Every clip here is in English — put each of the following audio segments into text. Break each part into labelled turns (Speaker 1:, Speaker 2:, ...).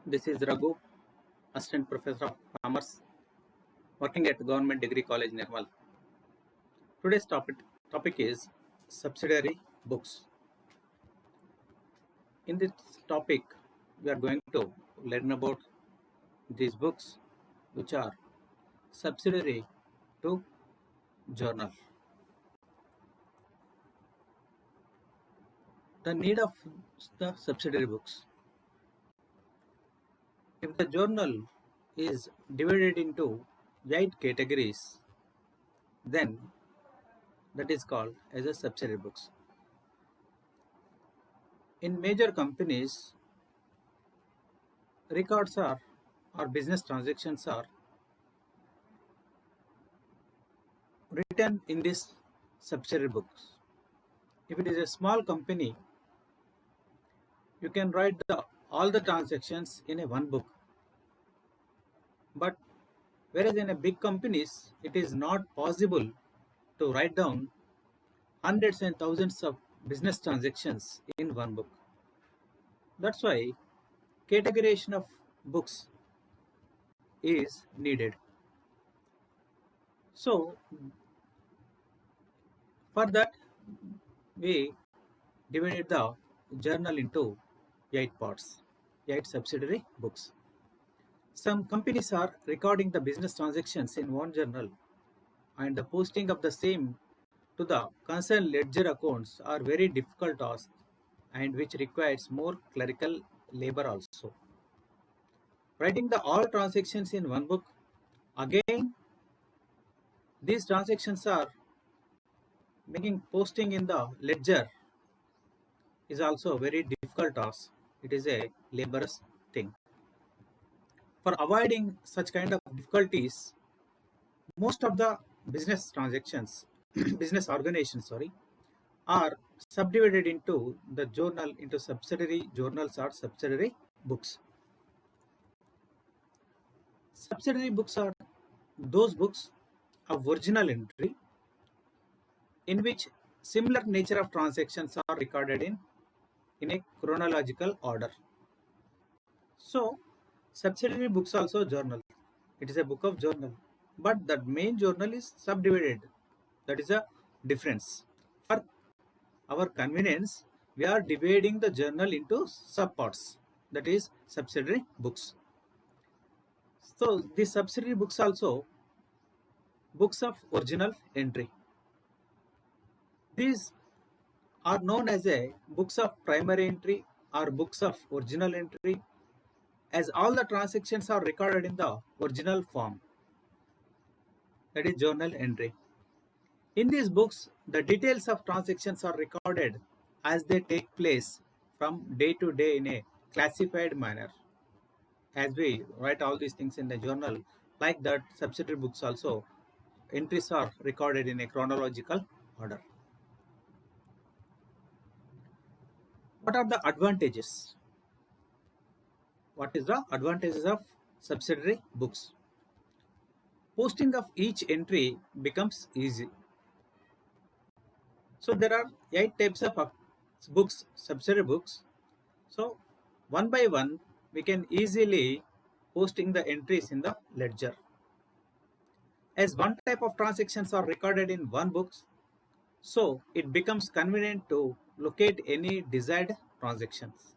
Speaker 1: This is Raghu, Assistant Professor of Commerce, working at Government Degree College, Nirmal. Today's topic is subsidiary books. In this topic, we are going to learn about these books, which are subsidiary to journal. The need of the subsidiary books. If the journal is divided into 8 categories, then that is called as a subsidiary books. In major companies, records are or business transactions are written in this subsidiary books. If it is a small company, you can write all the transactions in a one book. But whereas in a big companies, it is not possible to write down hundreds and thousands of business transactions in one book. That's why categorization of books is needed. So for that, we divided the journal into 8 parts, 8 subsidiary books. Some companies are recording the business transactions in one journal, and the posting of the same to the concerned ledger accounts are very difficult task and which requires more clerical labor also. Writing the all transactions in one book, again these transactions are making posting in the ledger is also a very difficult task. It is a laborious thing. For avoiding such kind of difficulties, most of the business transactions, business organizations, are subdivided into the journal into subsidiary journals or subsidiary books. Subsidiary books are those books of original entry in which similar nature of transactions are recorded in a chronological order. So, subsidiary books also journal. It is a book of journal, but the main journal is subdivided. That is a difference. For our convenience, we are dividing the journal into subparts. That is subsidiary books. So, the subsidiary books also books of original entry. These are known as a books of primary entry or books of original entry, as all the transactions are recorded in the original form, that is journal entry. In these books, the details of transactions are recorded as they take place from day to day in a classified manner. As we write all these things in the journal, like that, subsidiary books also entries are recorded in a chronological order. What are the advantages? What is the advantages of subsidiary books? Posting of each entry becomes easy. So there are 8 types of books, subsidiary books. So one by one, we can easily posting the entries in the ledger. As one type of transactions are recorded in one book, so it becomes convenient to locate any desired transactions.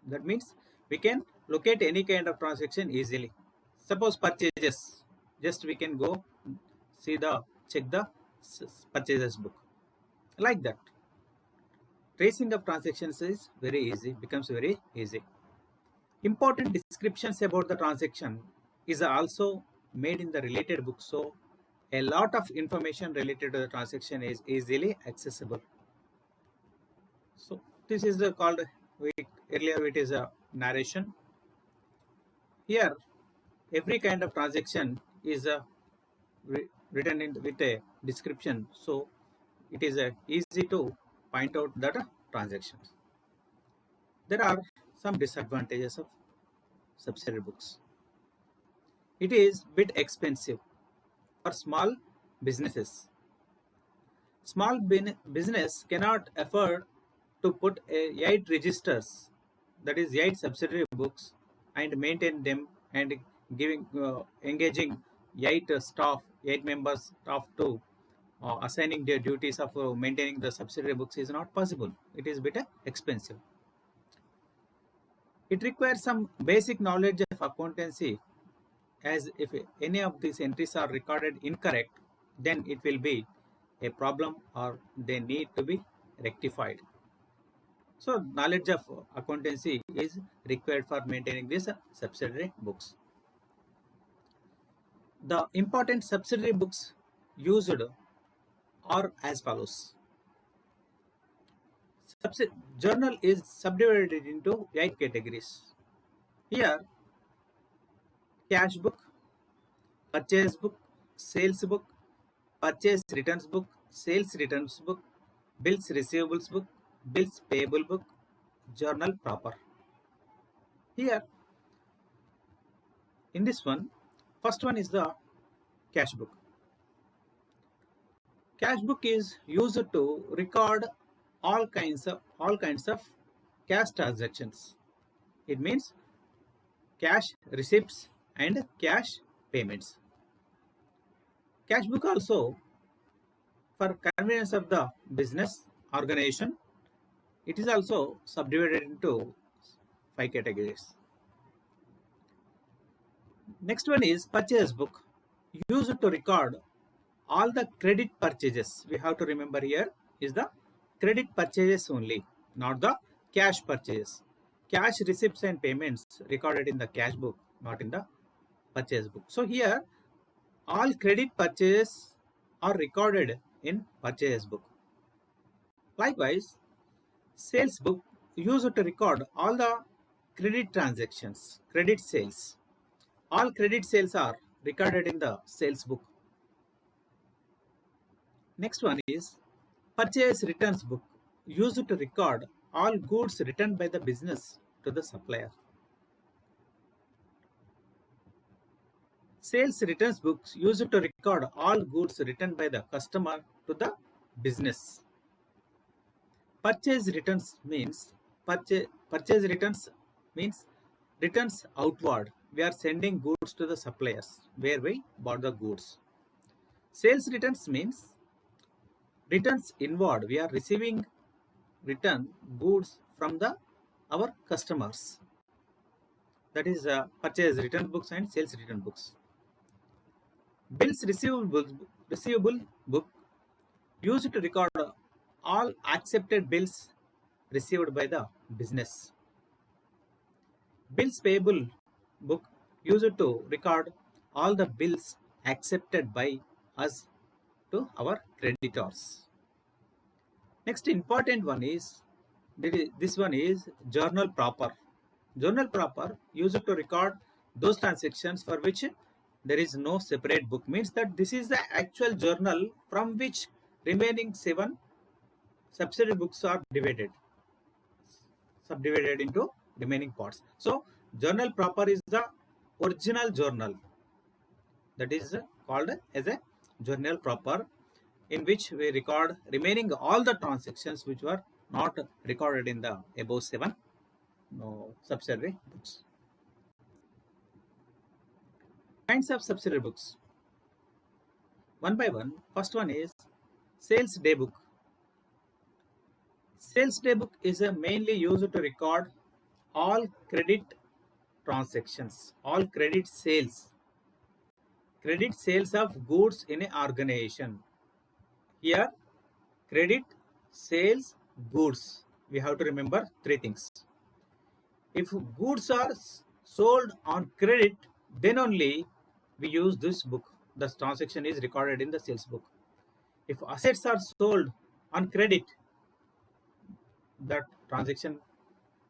Speaker 1: That means we can locate any kind of transaction easily. Suppose purchases, just we can go check the purchases book. Like that. Tracing of transactions is very easy, becomes very easy. Important descriptions about the transaction is also made in the related book, so a lot of information related to the transaction is easily accessible. So this is called, earlier it is a narration. Here every kind of transaction is written with a description, so it is easy to point out that transactions. There are some disadvantages of subsidiary books. It is bit expensive for small businesses. Small business cannot afford to put 8 registers, that is 8 subsidiary books and maintain them, and giving engaging 8 members staff to assigning their duties of maintaining the subsidiary books is not possible. It is bit expensive. It requires some basic knowledge of accountancy, as if any of these entries are recorded incorrect, then it will be a problem or they need to be rectified. So knowledge of accountancy is required for maintaining these subsidiary books. The important subsidiary books used are as follows. Journal is subdivided into 8 categories. Here, cash book, purchase book, sales book, purchase returns book, sales returns book, bills receivables book, bills payable book, journal proper. Here, in this one, first one is the cash book. Cash book is used to record all kinds of cash transactions. It means cash receipts and cash payments. Cash book also, for convenience of the business organization, it is also subdivided into 5 categories. Next one is purchase book, used to record all the credit purchases. We have to remember here is the credit purchases only, not the cash purchases. Cash receipts and payments recorded in the cash book, not in the purchase book. So here all credit purchases are recorded in purchase book. Likewise, sales book used to record all the credit transactions, credit sales. All credit sales are recorded in the sales book. Next one is purchase returns book, used to record all goods returned by the business to the supplier. Sales returns books used to record all goods returned by the customer to the business. Purchase returns means returns outward. We are sending goods to the suppliers where we bought the goods. Sales returns means returns inward. We are receiving return goods from our customers. That is purchase return books and sales return books. Bills receivable book used to record all accepted bills received by the business. Bills payable book used to record all the bills accepted by us to our creditors. Next important one is, this one is journal proper. Journal proper used to record those transactions for which there is no separate book. Means that this is the actual journal from which remaining 7 subsidiary books are subdivided into remaining parts. So journal proper is the original journal, that is called as a journal proper, in which we record remaining all the transactions which were not recorded in the above 7 subsidiary books. Kinds of subsidiary books. One by one. First one is sales day book. Sales day book is mainly used to record all credit transactions, all credit sales of goods in an organization. Here, credit, sales, goods. We have to remember 3 things. If goods are sold on credit, then only we use this book. The transaction is recorded in the sales book. If assets are sold on credit, that transaction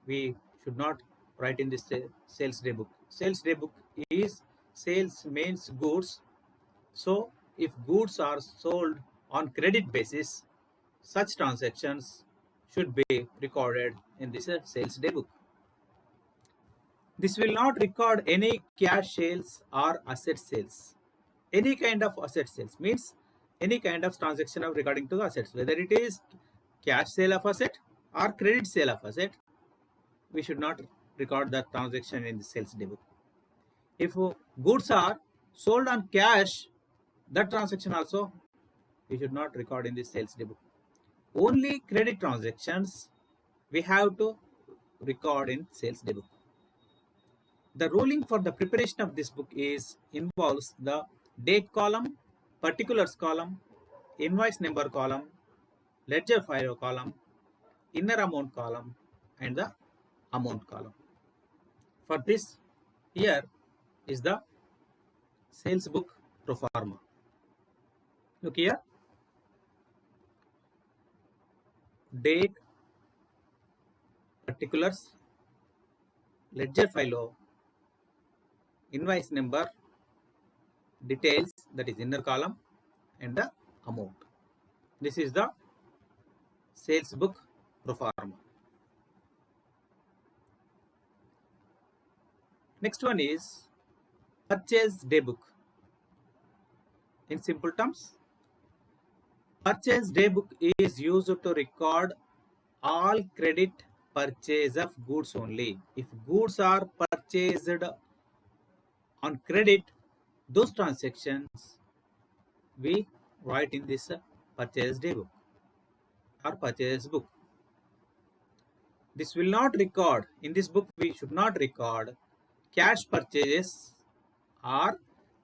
Speaker 1: we should not write in this sales day book. Sales day book is sales means goods. So if goods are sold on credit basis, such transactions should be recorded in this sales day book. This will not record any cash sales or asset sales. Any kind of asset sales means any kind of transaction of regarding to the assets, whether it is cash sale of asset or credit sale of asset, we should not record the transaction in the sales daybook. If goods are sold on cash, that transaction also we should not record in the sales daybook. Only credit transactions we have to record in sales daybook. The ruling for the preparation of this book is involves the date column, particulars column, invoice number column, ledger file column, inner amount column, and the amount column. For this, here is the sales book pro forma. Look here, date, particulars, ledger file, invoice number, details, that is inner column, and the amount. This is the sales book pro forma. Next one is purchase day book. In simple terms, purchase day book is used to record all credit purchase of goods only. If goods are purchased on credit, those transactions we write in this purchase day book or purchase book. This will not record, in this book we should not record cash purchases or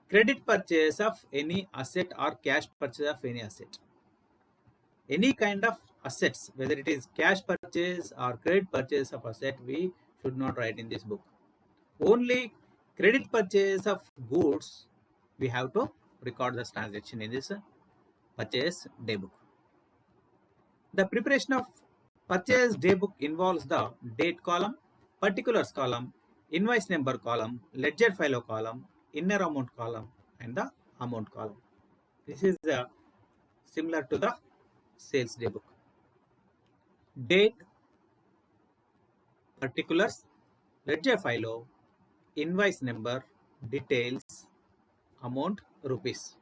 Speaker 1: credit purchase of any asset or cash purchase of any asset. Any kind of assets, whether it is cash purchase or credit purchase of asset, we should not write in this book. Only credit purchase of goods, we have to record this transaction in this purchase day book. The preparation of purchase day book involves the date column, particulars column, invoice number column, ledger file column, inner amount column, and the amount column. This is similar to the sales day book. Date, particulars, ledger file, invoice number, details, amount, rupees.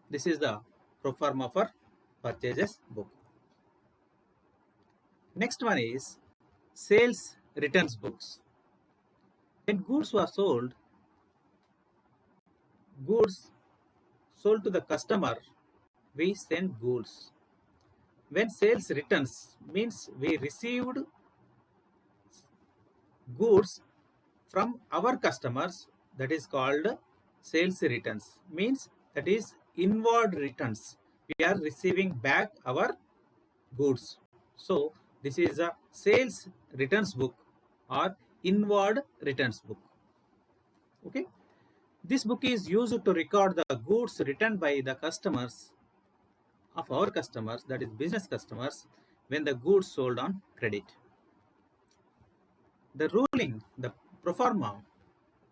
Speaker 1: This is the pro forma for purchases book. Next one is sales returns books. When goods were sold, goods sold to the customer, we send goods. When sales returns means we received goods from our customers, that is called sales returns. Means that is inward returns. We are receiving back our goods. So this is a sales returns book or inward returns book. Okay. This book is used to record the goods returned by the customers of our customers, that is business customers, when the goods sold on credit. The ruling, the pro forma,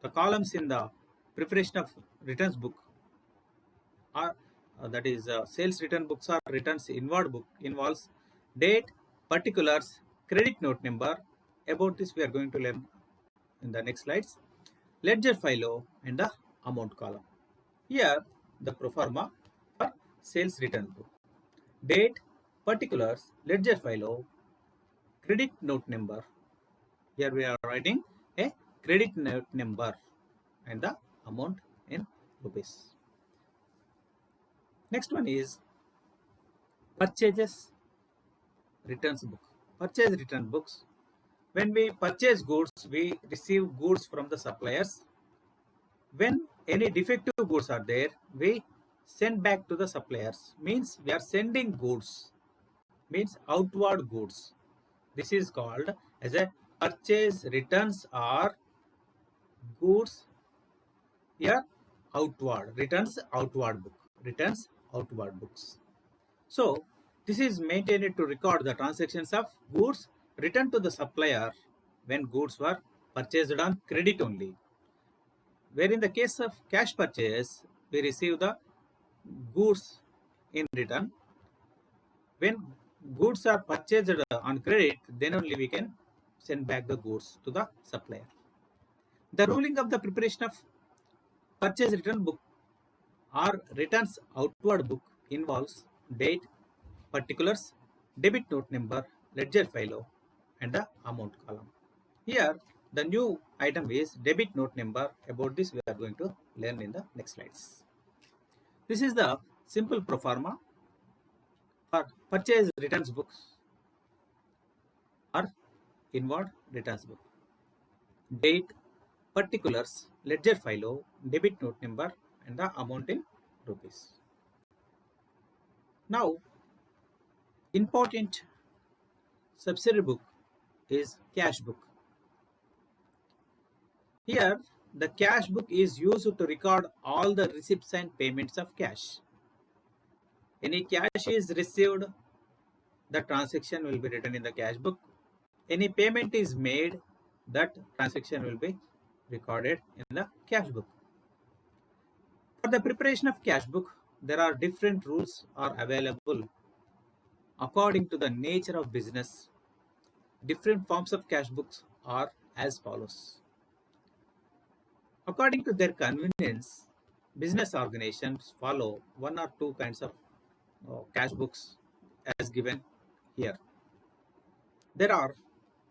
Speaker 1: the columns in the preparation of returns book are that is sales return books or returns inward book involves date, particulars, credit note number. About this we are going to learn in the next slides. Ledger file and the amount column. Here the pro forma for sales return book. Date, particulars, ledger file, credit note number. Here we are writing a credit note number and the amount in rupees. Next one is purchases returns book. Purchase return books. When we purchase goods, we receive goods from the suppliers. When any defective goods are there, we send back to the suppliers. Means we are sending goods. Means outward goods. This is called as a purchase returns or goods here outward. Returns outward book. Returns outward books. So this is maintained to record the transactions of goods returned to the supplier when goods were purchased on credit only. Where in the case of cash purchase, we receive the goods in return. When goods are purchased on credit, then only we can send back the goods to the supplier. The ruling of the preparation of purchase return book or returns outward book involves date, particulars, debit note number, ledger file, and the amount column. Here The new item is debit note number. About this we are going to learn in the next slides. This is the simple pro forma for purchase returns books or inward returns book. Date, particulars, ledger file, debit note number and the amount in rupees. Now, important subsidiary book is cash book. Here, the cash book is used to record all the receipts and payments of cash. Any cash is received, the transaction will be written in the cash book. Any payment is made, that transaction will be recorded in the cash book. For the preparation of cash book, there are different rules are available according to the nature of business. Different forms of cash books are as follows. According to their convenience, business organizations follow one or two kinds of cash books as given here. There are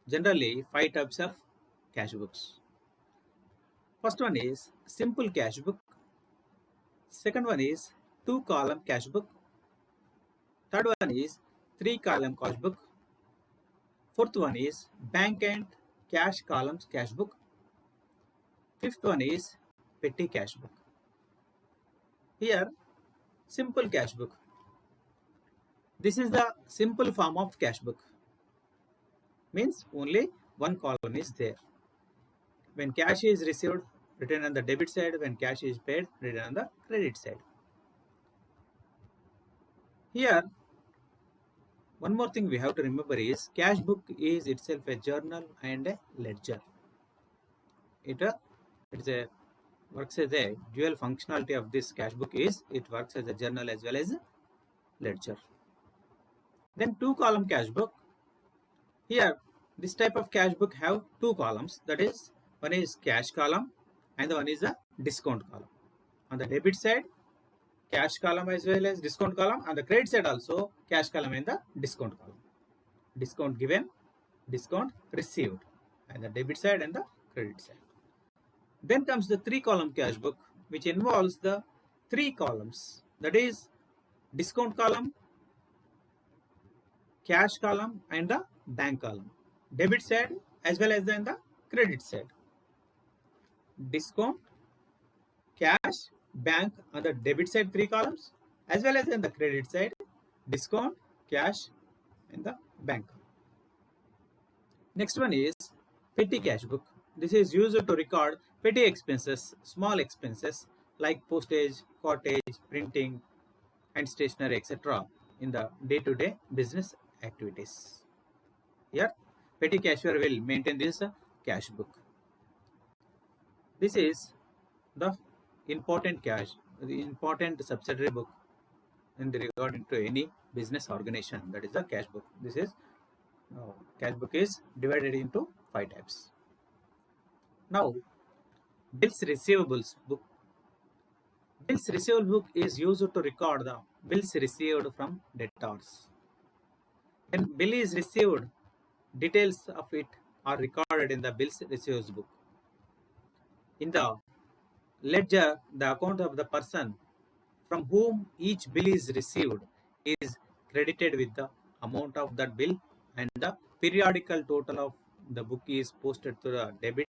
Speaker 1: generally 5 types of cash books. First one is simple cash book. Second one is 2-column cash book. Third one is 3-column cash book. Fourth one is bank and cash columns cash book. Fifth one is petty cash book. Here, simple cash book. This is the simple form of cash book. Means only one column is there. When cash is received, written on the debit side. When cash is paid, written on the credit side. Here, one more thing we have to remember is cash book is itself a journal and a ledger. It works as a dual functionality of this cash book is it works as a journal as well as a ledger. Then 2-column cash book. Here, this type of cash book have 2 columns. That is, one is cash column and the one is a discount column. On the debit side, cash column as well as discount column. On the credit side also, cash column and the discount column. Discount given, discount received, and the debit side and the credit side. Then comes the 3-column cash book, which involves the 3 columns. That is, discount column, cash column, and the bank column. Debit side as well as then the credit side. Discount, cash, bank on the debit side 3 columns, as well as in the credit side, discount, cash, and the bank. Next one is petty cash book. This is used to record petty expenses, small expenses like postage, cottage, printing, and stationery, etc. in the day-to-day business activities. Here, petty cashier will maintain this cash book. This is the important subsidiary book in regarding to any business organization. That is the cash book. This is cash book is divided into 5 types. Now, bills receivables book. Bills receivable book is used to record the bills received from debtors. When bill is received, details of it are recorded in the bills receivables book. In the ledger, the account of the person from whom each bill is received is credited with the amount of that bill, and the periodical total of the book is posted to the debit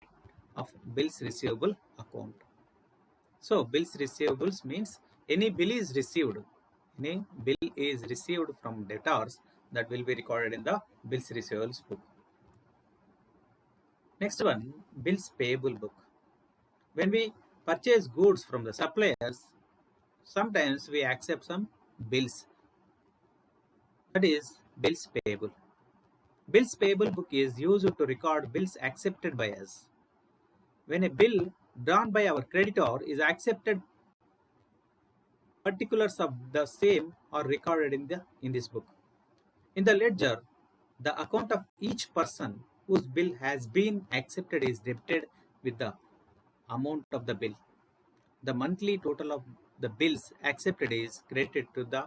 Speaker 1: of bills receivable account. So, bills receivables means any bill is received from debtors, that will be recorded in the bills receivables book. Next one, bills payable book. When we purchase goods from the suppliers, sometimes we accept some bills. That is bills payable. Bills payable book is used to record bills accepted by us. When a bill drawn by our creditor is accepted, particulars of the same are recorded in this book. In the ledger, the account of each person whose bill has been accepted is debited with the amount of the bill. The monthly total of the bills accepted is credited to the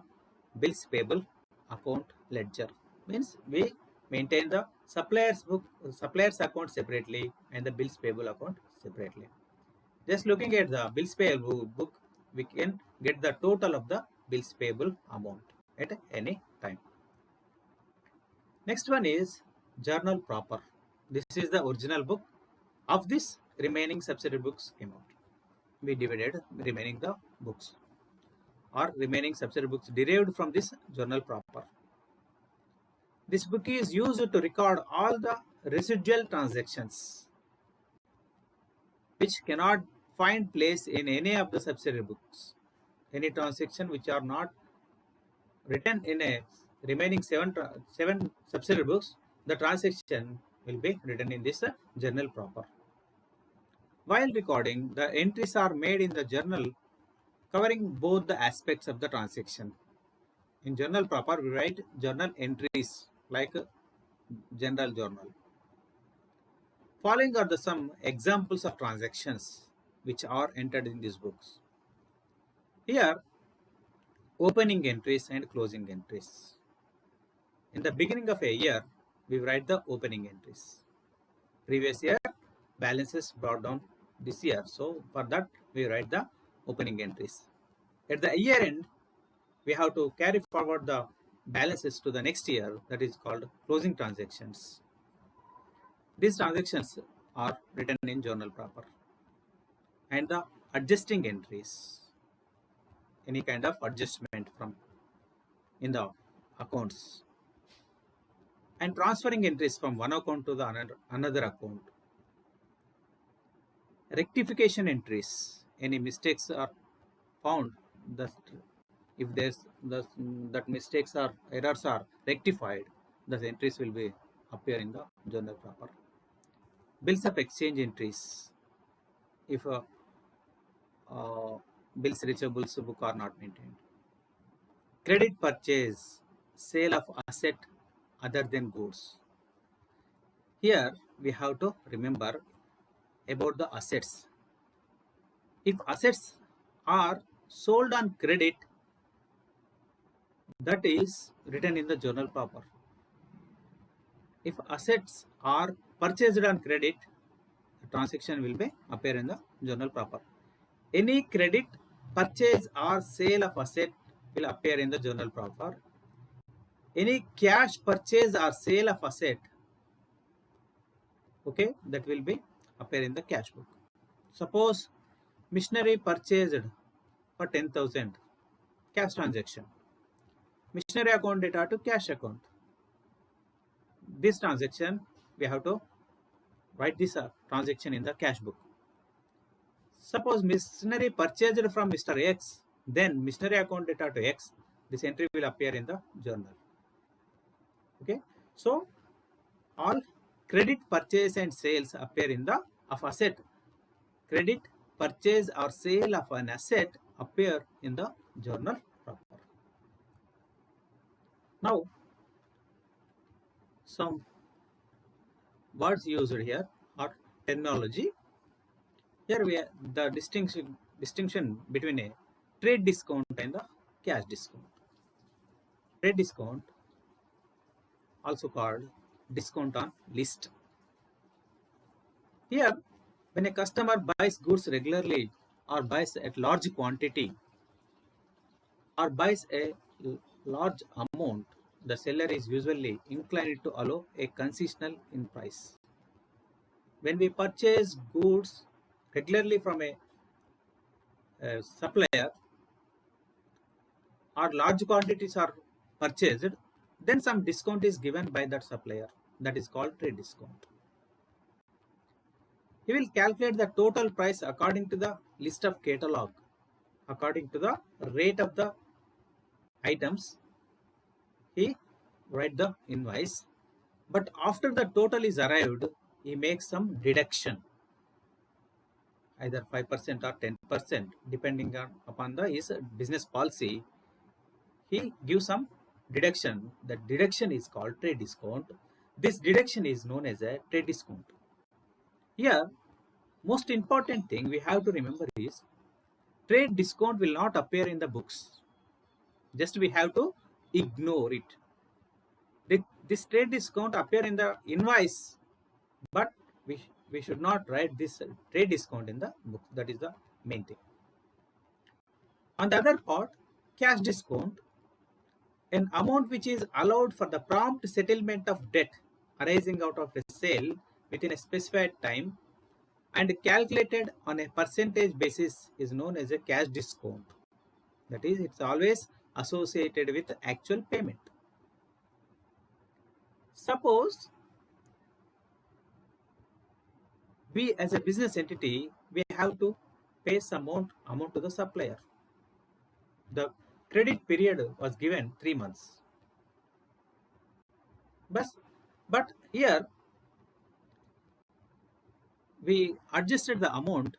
Speaker 1: bills payable account ledger. Means we maintain the supplier's account separately and the bills payable account separately. Just looking at the bills payable book, we can get the total of the bills payable amount at any time. Next one is journal proper. This is the original book. Of this remaining subsidiary books came out. We divided remaining the books or remaining subsidiary books derived from this journal proper. This book is used to record all the residual transactions which cannot find place in any of the subsidiary books. Any transaction which are not written in a remaining seven subsidiary books, the transaction will be written in this journal proper. While recording, the entries are made in the journal covering both the aspects of the transaction. In journal proper, we write journal entries like general journal. Following are some examples of transactions which are entered in these books. Here, opening entries and closing entries. In the beginning of a year, we write the opening entries. Previous year, balances brought down this year. So for that, we write the opening entries. At the year end, we have to carry forward the balances to the next year. That is called closing transactions. These transactions are written in journal proper. And the adjusting entries, any kind of adjustment from in the accounts, and transferring entries from one account to the another account. Rectification entries, any mistakes are found, that if that mistakes or errors are rectified, the entries will be appear in the journal proper. Bills of exchange entries, if bills receivables book are not maintained. Credit purchase, sale of asset other than goods. Here we have to remember about the assets. If assets are sold on credit, that is written in the journal proper. If assets are purchased on credit, the transaction will be appear in the journal proper. Any credit purchase or sale of asset will appear in the journal proper. Any cash purchase or sale of asset, okay, that will be appear in the cash book. Suppose machinery purchased for 10,000, cash transaction. Machinery account data to cash account. This transaction, we have to write this transaction in the cash book. Suppose machinery purchased from Mr. X, then machinery account data to X, this entry will appear in the journal. Okay, so all credit purchase and sales appear in the of asset. Credit purchase or sale of an asset appear in the journal proper. Now, some words used here are terminology. Here we have the distinction between a trade discount and the cash discount. Trade discount, also called discount on list. Here, when a customer buys goods regularly or buys at large quantity or buys a large amount, the seller is usually inclined to allow a concession in price. When we purchase goods regularly from a supplier or large quantities are purchased, then some discount is given by that supplier. That is called trade discount. He will calculate the total price according to the list of catalog, according to the rate of the items. He write the invoice, but after the total is arrived, he makes some deduction, either 5% or 10%, depending upon his business policy. He gives some deduction. The deduction is called trade discount. This deduction is known as a trade discount. Here, most important thing we have to remember is trade discount will not appear in the books. Just we have to ignore it. this trade discount appear in the invoice, but we should not write this trade discount in the book. That is the main thing. On the other part, cash discount, an amount which is allowed for the prompt settlement of debt arising out of a sale within a specified time and calculated on a percentage basis is known as a cash discount. That is, it's always associated with actual payment. Suppose we as a business entity, we have to pay some amount to the supplier. The credit period was given 3 months. But here we adjusted the amount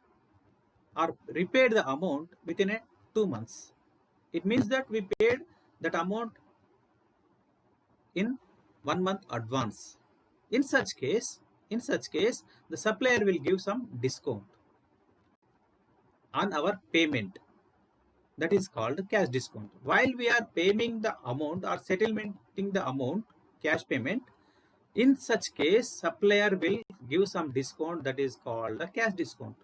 Speaker 1: or repaid the amount within a 2 months. It means that we paid that amount in 1 month advance. In such case, the supplier will give some discount on our payment. That is called cash discount. While we are paying the amount or settlementing the amount, cash payment, in such case, supplier will give some discount, that is called a cash discount.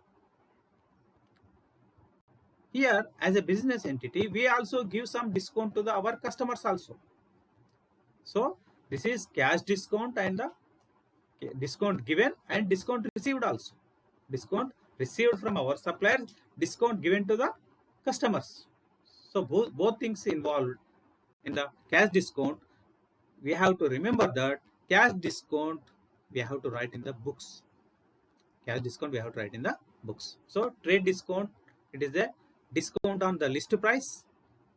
Speaker 1: Here, as a business entity, we also give some discount to our customers also. So, this is cash discount and the discount given and discount received also. Discount received from our suppliers, discount given to the customers. So, both things involved in the cash discount. We have to remember that cash discount we have to write in the books. Cash discount we have to write in the books. So, trade discount, it is a discount on the list price.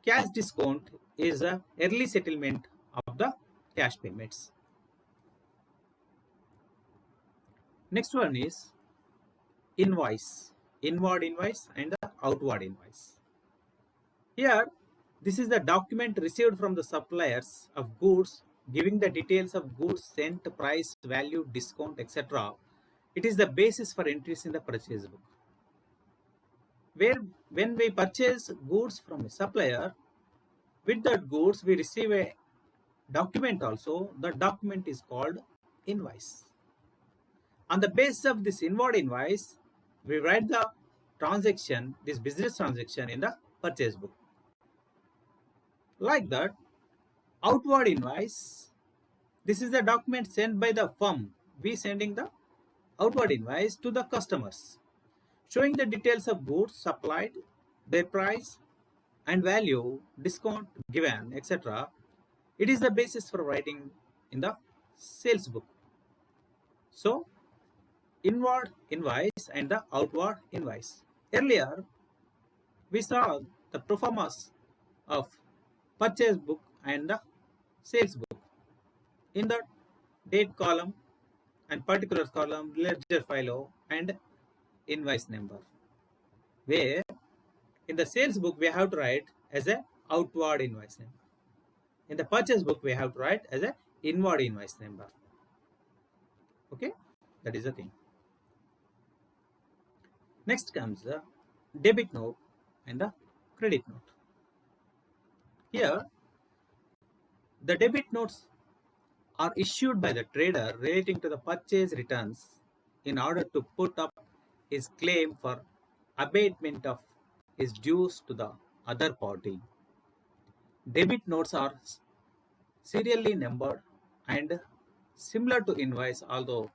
Speaker 1: Cash discount is a early settlement of the cash payments. Next one is invoice, inward invoice and the outward invoice. Here, this is the document received from the suppliers of goods giving the details of goods sent, price, value, discount, etc. It is the basis for entries in the purchase book. When we purchase goods from a supplier, with that goods we receive a document also. The document is called invoice. On the basis of this inward invoice, we write the transaction, this business transaction, in the purchase book. Like that, outward invoice, this is the document sent by the firm. We sending the outward invoice to the customers, showing the details of goods supplied, their price and value, discount given, etc. It is the basis for writing in the sales book. So, inward invoice and the outward invoice. Earlier, we saw the pro formas of purchase book and the sales book. In the date column and particulars column, ledger file and invoice number. Where in the sales book we have to write as a outward invoice number. In the purchase book we have to write as a inward invoice number. Okay, that is the thing. Next comes the debit note and the credit note. Here, the debit notes are issued by the trader relating to the purchase returns in order to put up his claim for abatement of his dues to the other party. Debit notes are serially numbered and similar to invoice, although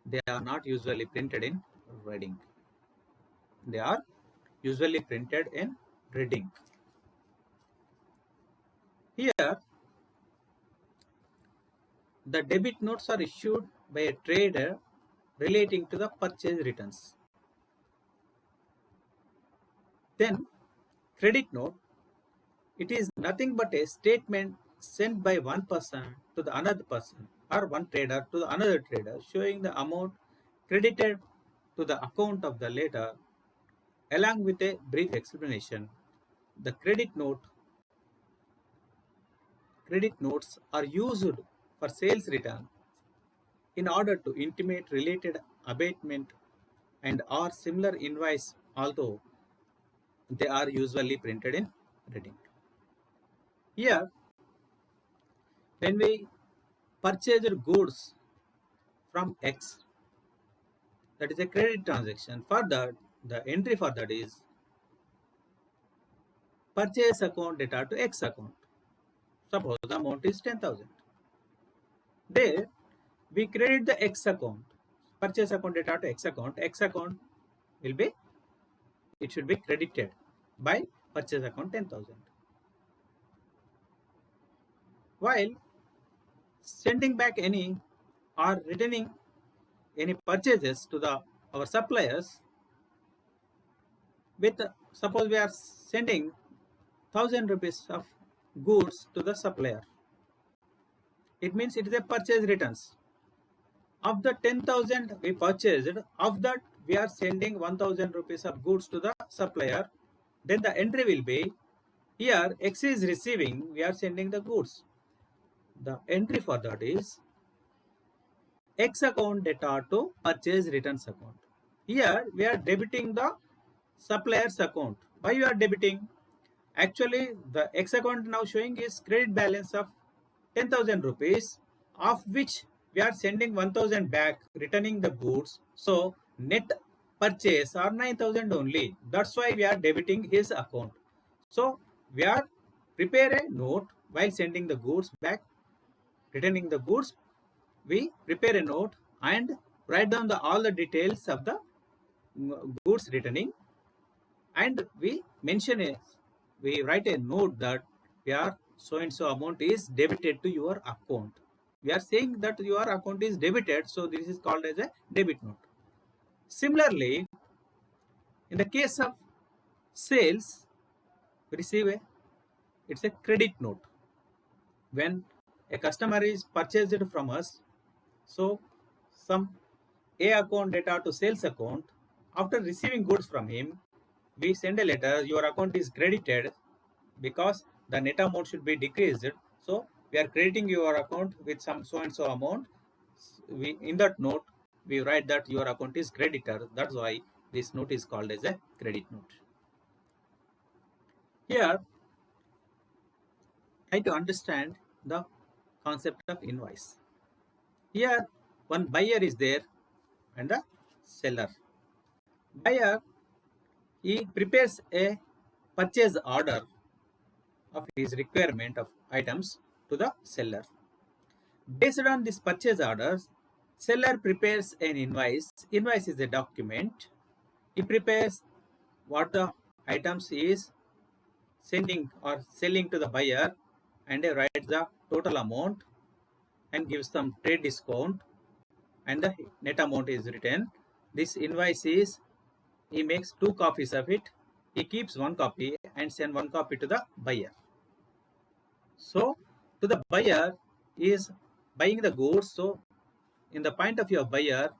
Speaker 1: they are not usually printed in red ink. They are usually printed in red ink. Here, the debit notes are issued by a trader relating to the purchase returns. Then, credit note, it is nothing but a statement sent by one person to the another person or one trader to the another trader showing the amount credited to the account of the latter along with a brief explanation. The credit notes are used for sales return in order to intimate related abatement and or similar invoice, although they are usually printed in red ink. Here, when we purchased goods from X. That is a credit transaction. For that, the entry for that is purchase account data to X account. Suppose the amount is 10,000. There, we credit the X account, purchase account data to X account. X account will be, it should be credited by purchase account 10,000. While sending back any or returning any purchases to our suppliers, with suppose we are sending 1,000 rupees of goods to the supplier, it means it is a purchase returns. Of the 10,000 we purchased, of that we are sending 1,000 rupees of goods to the supplier. Then the entry will be, here X is receiving, we are sending the goods. The entry for that is X account data to purchase returns account. Here we are debiting the supplier's account. Why you are debiting? Actually, the X account now showing is credit balance of 10,000 rupees, of which we are sending 1,000 back, returning the goods. So net purchase are 9,000 only. That's why we are debiting his account. So we are prepare a note while sending the goods back, returning the goods. We prepare a note and write down all the details of the goods returning, and we write a note that we are so and so amount is debited to your account. We are saying that your account is debited, so this is called as a debit note. Similarly, in the case of sales, we receive it's a credit note. When a customer is purchased from us, so some A account data to sales account, after receiving goods from him, we send a letter, your account is credited because the net amount should be decreased. So we are crediting your account with some so and so amount. In that note, we write that your account is credited. That's why this note is called as a credit note. Here, try to understand the concept of invoice. Here, one buyer is there and the seller. Buyer, he prepares a purchase order of his requirement of items to the seller. Based on this purchase orders, seller prepares an invoice. Invoice is a document. He prepares what the items is sending or selling to the buyer, and he writes the total amount and gives some trade discount, and the net amount is written. This invoice is, he makes 2 copies of it. He keeps 1 copy and send 1 copy to the buyer. So to the buyer is buying the goods. So in the point of view of buyer,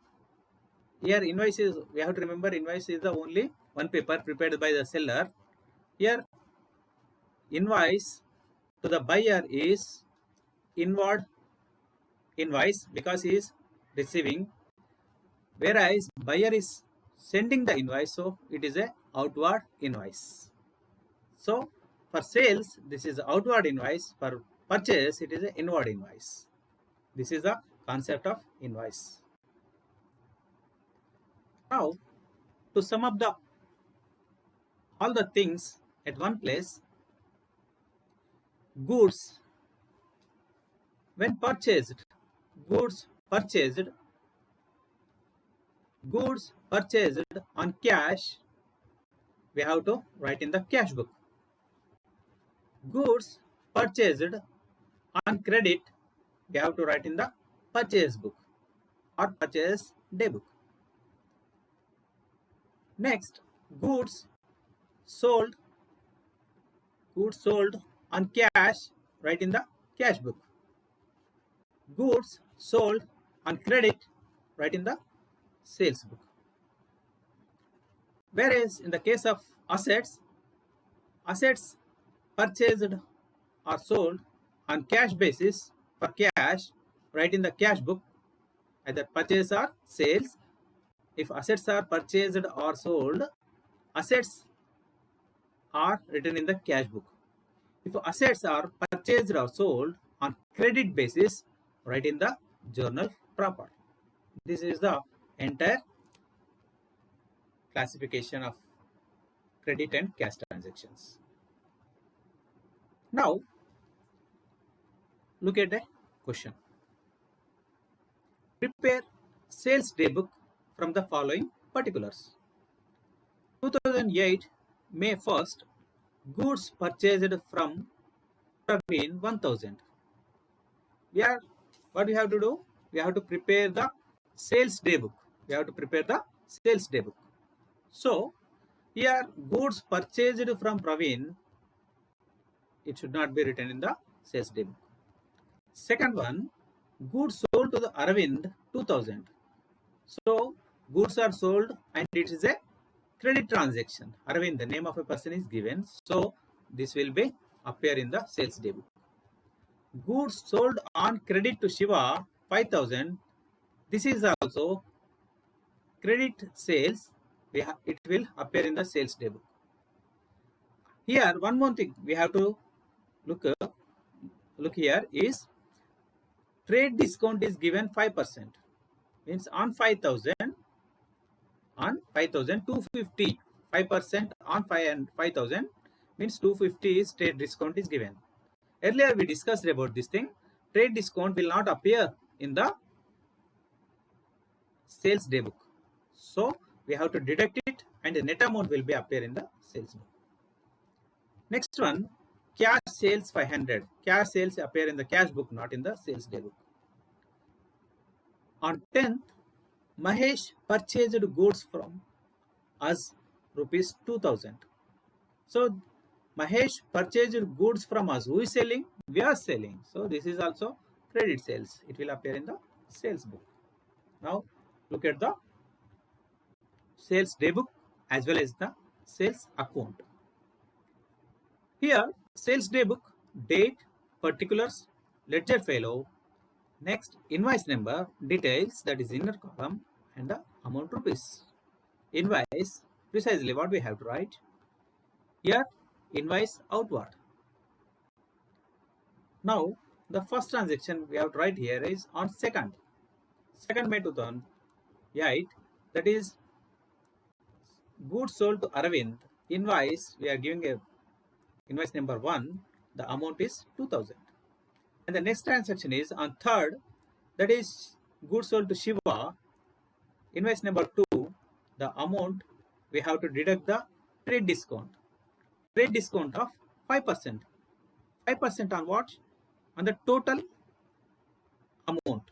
Speaker 1: here invoice is, we have to remember invoice is the only one paper prepared by the seller. Here invoice to the buyer is inward invoice because he is receiving, whereas buyer is sending the invoice, so it is a outward invoice. So for sales, this is outward invoice. For purchase, it is an inward invoice. This is the concept of invoice. Now, to sum up all the things at one place, goods, when purchased, goods purchased on cash, we have to write in the cash book. Goods purchased on credit, we have to write in the purchase book or purchase day book. Next, goods sold on cash, write in the cash book. Goods sold on credit, write in the sales book. Whereas in the case of assets purchased or sold on cash basis, for cash, write in the cash book, either purchase or sales. If assets are purchased or sold, assets are written in the cash book. If assets are purchased or sold on credit basis, write in the journal proper. This is the entire classification of credit and cash transactions. Now, look at the question. Prepare sales daybook from the following particulars. 2008 May 1st, goods purchased from Praveen 1000. What we have to do? We have to prepare the sales daybook. We have to prepare the sales daybook. So, here goods purchased from Praveen, it should not be written in the sales daybook. Second one, goods sold to the Arvind 2000. So, goods are sold and it is a credit transaction. Arvind, the name of a person is given. So, this will be appear in the sales daybook. Goods sold on credit to Shiva 5000. This is also credit sales. It will appear in the sales daybook. Here, one more thing we have to look here is trade discount is given 5%. Means on 5,000, 250. 5% on 5,000 means 250 is trade discount is given. Earlier we discussed about this thing. Trade discount will not appear in the sales daybook. So we have to deduct it and the net amount will be appear in the sales book. Next one, cash sales 500. Cash sales appear in the cash book, not in the sales daybook. On 10th, Mahesh purchased goods from us rupees 2000. So Mahesh purchased goods from us. Who is selling? We are selling. So this is also credit sales. It will appear in the sales book. Now look at the sales daybook as well as the sales account. Here sales daybook, date, particulars, ledger fellow, next invoice number, details, that is inner column, and the amount rupees. Invoice, precisely what we have to write. Here invoice outward. Now the first transaction we have to write here is on 2nd May 2008, that is goods sold to Arvind. Invoice, we are giving a invoice number 1, the amount is 2000. And the next transaction is on 3rd, that is goods sold to Shiva. Invoice number 2, the amount we have to deduct the trade discount. Trade discount of 5%. 5% on what? On the total amount.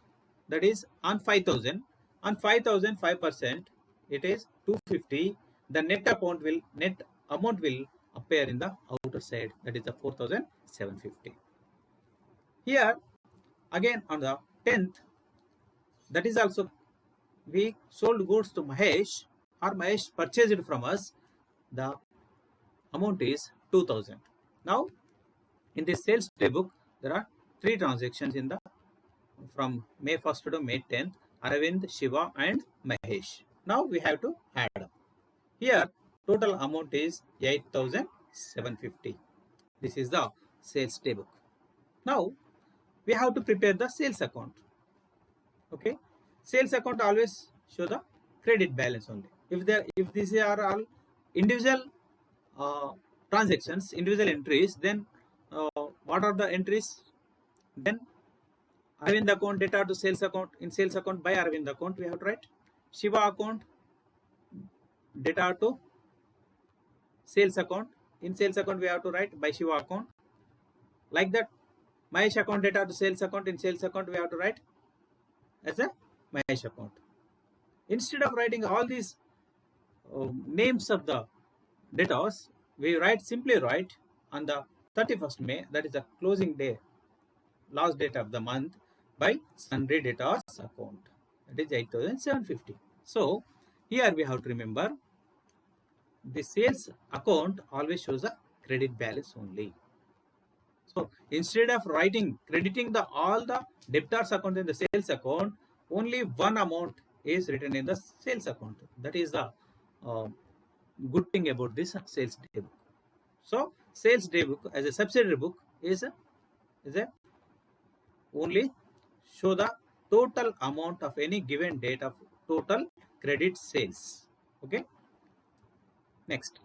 Speaker 1: That is on 5,000. On 5,000, 5%, it is 250. The net amount will appear in the outer side. That is the 4,750. Here again on the 10th, that is also we sold goods to Mahesh, or Mahesh purchased from us. The amount is 2000. Now in this sales daybook there are 3 transactions in the from May 1st to May 10th, Arvind, Shiva and Mahesh. Now we have to add up. Here total amount is 8,750. This is the sales daybook. Now we have to prepare the sales account. Okay, sales account always show the credit balance only. If these are all individual transactions, individual entries, then what are the entries? Then Arvind account data to sales account. In sales account by Arvind account we have to write. Shiva account data to sales account. In sales account we have to write by Shiva account. Like that, Mahesh account data to sales account. In sales account we have to write as a Mahesh account. Instead of writing all these names of the debtors, we simply write on the 31st May, that is the closing day, last date of the month, by sundry debtors account. That is 8,750. So here we have to remember the sales account always shows a credit balance only. So instead of crediting all the debtors account in the sales account, only one amount is written in the sales account. That is the good thing about this sales daybook. So sales daybook as a subsidiary book is a only show the total amount of any given date of total credit sales. Okay. Next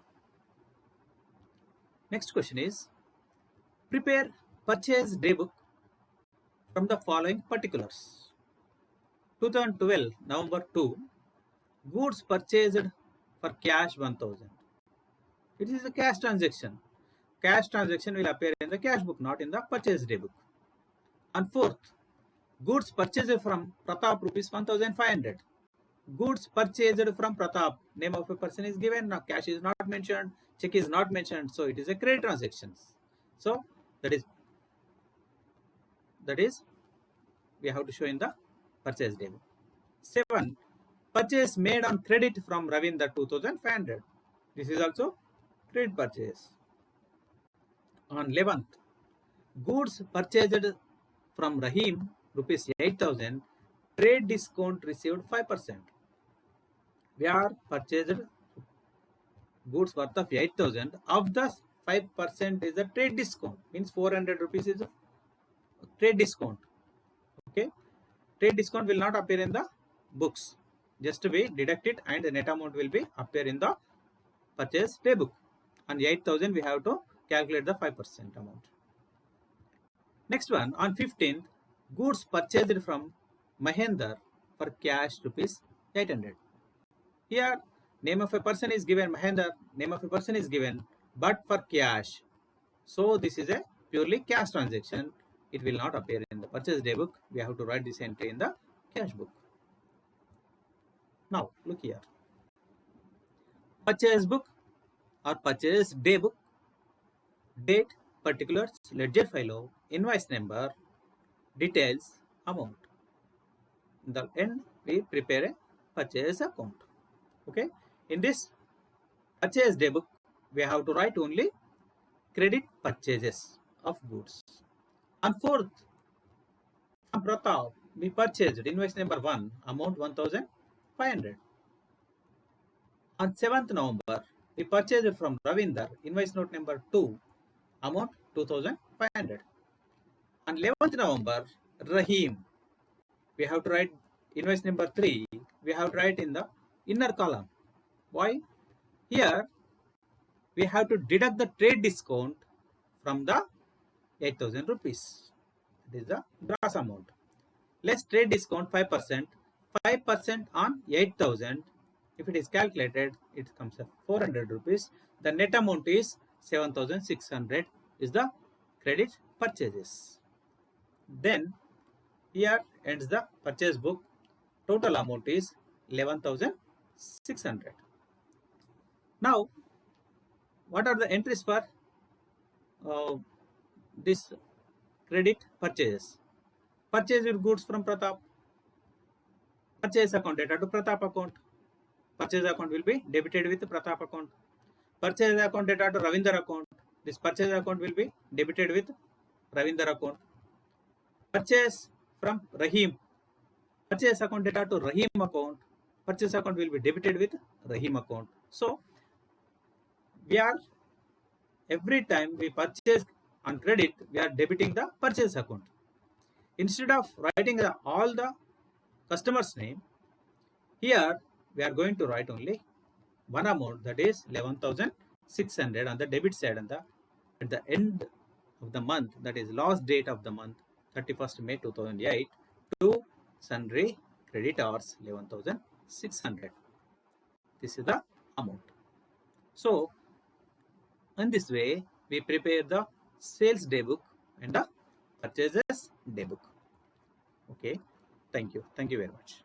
Speaker 1: question is, prepare purchase daybook from the following particulars. 2012 November 2, goods purchased for cash 1000. It is a cash transaction. Cash transaction will appear in the cash book, not in the purchase daybook. And fourth, goods purchased from Pratap rupees 1500. Goods purchased from Pratap, name of a person is given, now cash is not mentioned, check is not mentioned, so it is a credit transaction. So that is we have to show in the purchase daybook. 7, purchase made on credit from Ravinder 2500. This is also credit purchase. On 11th, goods purchased from Rahim rupees 8000, trade discount received 5%. We are purchased goods worth of 8000, of the 5% is a trade discount, means 400 rupees is a trade discount. Okay, trade discount will not appear in the books, just we deduct it and the net amount will be appear in the purchase daybook. On 8000 we have to calculate the 5% amount. Next one, on 15th, goods purchased from Mahender for cash rupees 800. Here name of a person is given, Mahender, name of a person is given, but for cash. So this is a purely cash transaction. It will not appear in the purchase day book. We have to write this entry in the cash book. Now look here. Purchase book or purchase day book, date, particulars, ledger file, invoice number, details, amount. In the end, we prepare a purchase account. Okay. In this purchase day book, we have to write only credit purchases of goods. On 4th, from Pratap, we purchased invoice number 1, amount 1500. On 7th November, we purchased from Ravinder, invoice note number 2, amount 2500. On 11th November, Rahim, we have to write invoice number 3, we have to write in the inner column. Why? Here, we have to deduct the trade discount from the 8000 rupees. This is the gross amount. Less trade discount 5%. 5% on 8000. If it is calculated, it comes at 400 rupees. The net amount is 7600 is the credit purchases. Then here ends the purchase book. Total amount is 11,600. Now, what are the entries for this credit purchases? Purchased goods from Pratap. Purchase account data to Pratap account. Purchase account will be debited with Pratap account. Purchase account data to Ravinder account. This purchase account will be debited with Ravinder account. Purchase from Rahim. Purchase account data to Rahim account. Purchase account will be debited with Rahim account. So, we are, every time we purchase on credit, we are debiting the purchase account. Instead of writing all the customer's name, here we are going to write only one amount, that is 11,600 on the debit side, and at the end of the month, that is last date of the month, 31st May 2008, to sundry creditors 11,600. This is the amount. So, in this way, we prepare the sales day book and the purchases day book. Okay, thank you very much.